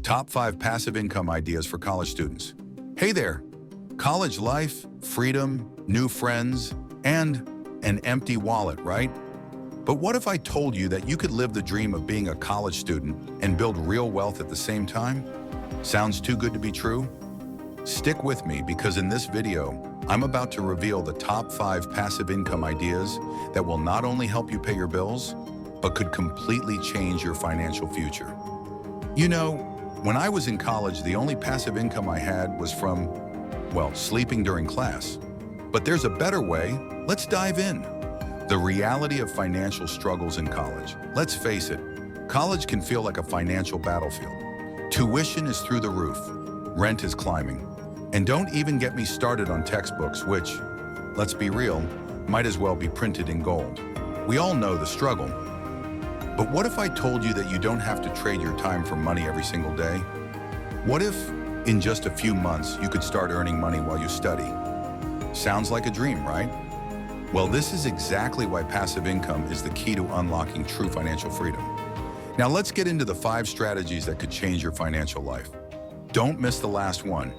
Top 5 passive income ideas for college students. Hey there! College life, freedom, new friends, and an empty wallet, right? But what if I told you that you could live the dream of being a college student and build real wealth at the same time? Sounds too good to be true? Stick with me because in this video, I'm about to reveal the top 5 passive income ideas that will not only help you pay your bills, but could completely change your financial future. You know, when I was in college, the only passive income I had was from, well, sleeping during class. But there's a better way. Let's dive in. The reality of financial struggles in college. Let's face it, college can feel like a financial battlefield. Tuition is through the roof, rent is climbing, and don't even get me started on textbooks, which, let's be real, might as well be printed in gold. We all know the struggle. But what if I told you that you don't have to trade your time for money every single day? What if, in just a few months, you could start earning money while you study? Sounds like a dream, right? Well, this is exactly why passive income is the key to unlocking true financial freedom. Now let's get into the 5 strategies that could change your financial life. Don't miss the last one.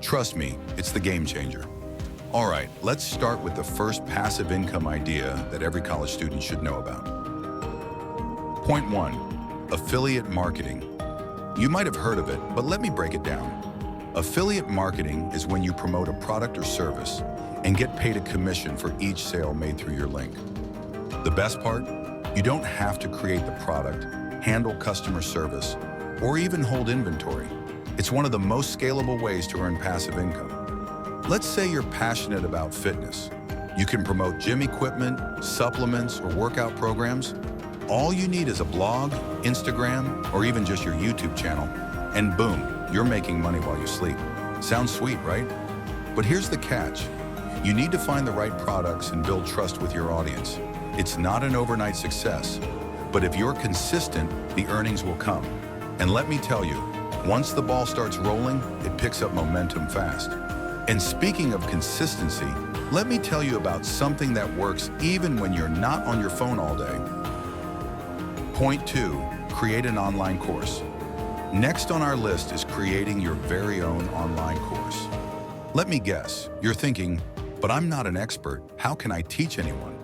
Trust me, it's the game changer. All right, let's start with the first passive income idea that every college student should know about. Point 1, affiliate marketing. You might have heard of it, but let me break it down. Affiliate marketing is when you promote a product or service and get paid a commission for each sale made through your link. The best part? You don't have to create the product, handle customer service, or even hold inventory. It's one of the most scalable ways to earn passive income. Let's say you're passionate about fitness. You can promote gym equipment, supplements, or workout programs. All you need is a blog, Instagram, or even just your YouTube channel, and boom, you're making money while you sleep. Sounds sweet, right? But here's the catch. You need to find the right products and build trust with your audience. It's not an overnight success, but if you're consistent, the earnings will come. And let me tell you, once the ball starts rolling, it picks up momentum fast. And speaking of consistency, let me tell you about something that works even when you're not on your phone all day. Point 2, create an online course. Next on our list is creating your very own online course. Let me guess, you're thinking, but I'm not an expert. How can I teach anyone?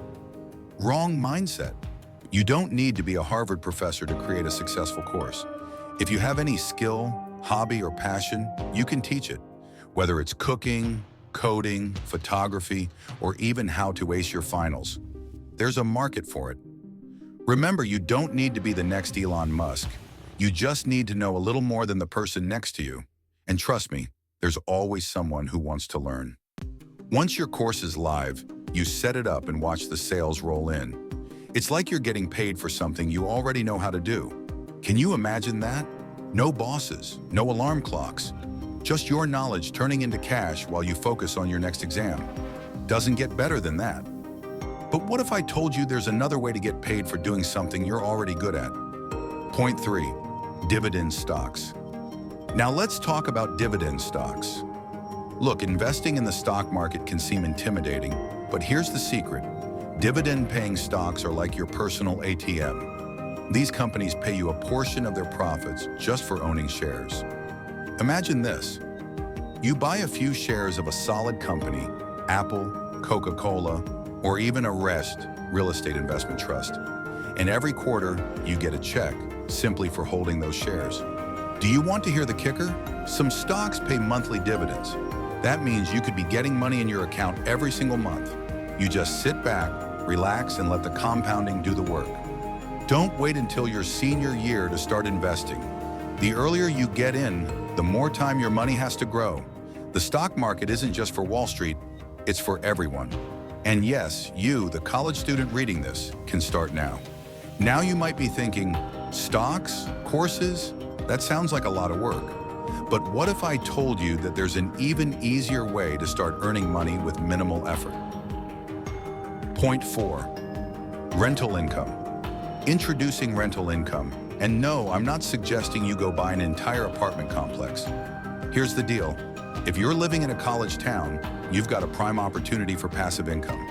Wrong mindset. You don't need to be a Harvard professor to create a successful course. If you have any skill, hobby, or passion, you can teach it. Whether it's cooking, coding, photography, or even how to ace your finals. There's a market for it. Remember, you don't need to be the next Elon Musk. You just need to know a little more than the person next to you. And trust me, there's always someone who wants to learn. Once your course is live, you set it up and watch the sales roll in. It's like you're getting paid for something you already know how to do. Can you imagine that? No bosses, no alarm clocks. Just your knowledge turning into cash while you focus on your next exam. Doesn't get better than that. But what if I told you there's another way to get paid for doing something you're already good at? Point 3, dividend stocks. Now let's talk about dividend stocks. Look, investing in the stock market can seem intimidating, but here's the secret. Dividend-paying stocks are like your personal ATM. These companies pay you a portion of their profits just for owning shares. Imagine this. You buy a few shares of a solid company, Apple, Coca-Cola, or even a REST, real estate investment trust. And every quarter, you get a check simply for holding those shares. Do you want to hear the kicker? Some stocks pay monthly dividends. That means you could be getting money in your account every single month. You just sit back, relax, and let the compounding do the work. Don't wait until your senior year to start investing. The earlier you get in, the more time your money has to grow. The stock market isn't just for Wall Street, it's for everyone. And yes, you, the college student reading this, can start now. Now you might be thinking, stocks, courses, that sounds like a lot of work. But what if I told you that there's an even easier way to start earning money with minimal effort? Point 4, rental income. Introducing rental income. And no, I'm not suggesting you go buy an entire apartment complex. Here's the deal. If you're living in a college town, you've got a prime opportunity for passive income.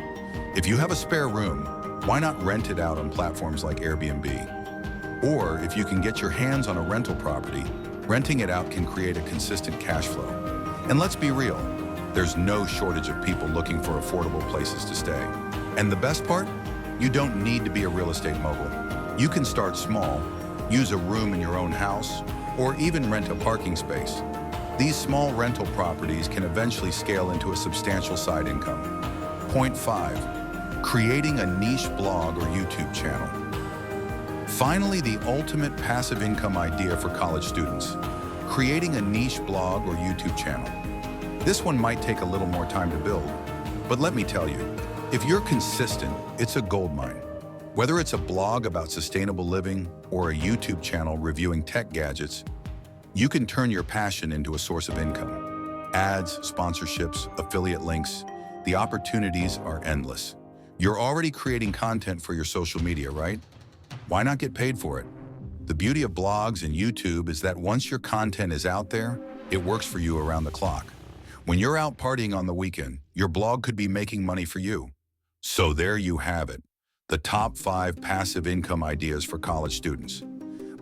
If you have a spare room, why not rent it out on platforms like Airbnb? Or if you can get your hands on a rental property, Renting it out can create a consistent cash flow. And let's be real, there's no shortage of people looking for affordable places to stay. And the best part? You don't need to be a real estate mogul. You can start small, use a room in your own house, or even rent a parking space. These small rental properties can eventually scale into a substantial side income. Point 5, creating a niche blog or YouTube channel. Finally, the ultimate passive income idea for college students, creating a niche blog or YouTube channel. This one might take a little more time to build, but let me tell you, if you're consistent, it's a goldmine. Whether it's a blog about sustainable living or a YouTube channel reviewing tech gadgets, you can turn your passion into a source of income. Ads, sponsorships, affiliate links, the opportunities are endless. You're already creating content for your social media, right? Why not get paid for it? The beauty of blogs and YouTube is that once your content is out there, it works for you around the clock. When you're out partying on the weekend, your blog could be making money for you. So there you have it, the top 5 passive income ideas for college students.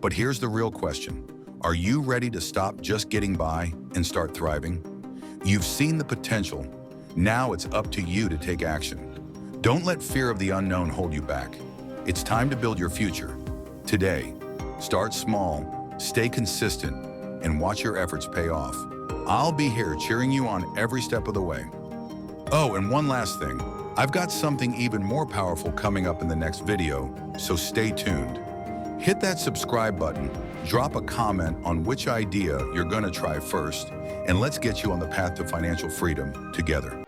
But here's the real question. Are you ready to stop just getting by and start thriving? You've seen the potential. Now it's up to you to take action. Don't let fear of the unknown hold you back. It's time to build your future. Today, start small, stay consistent, and watch your efforts pay off. I'll be here cheering you on every step of the way. Oh, and one last thing. I've got something even more powerful coming up in the next video, so stay tuned. Hit that subscribe button, drop a comment on which idea you're gonna try first, and let's get you on the path to financial freedom together.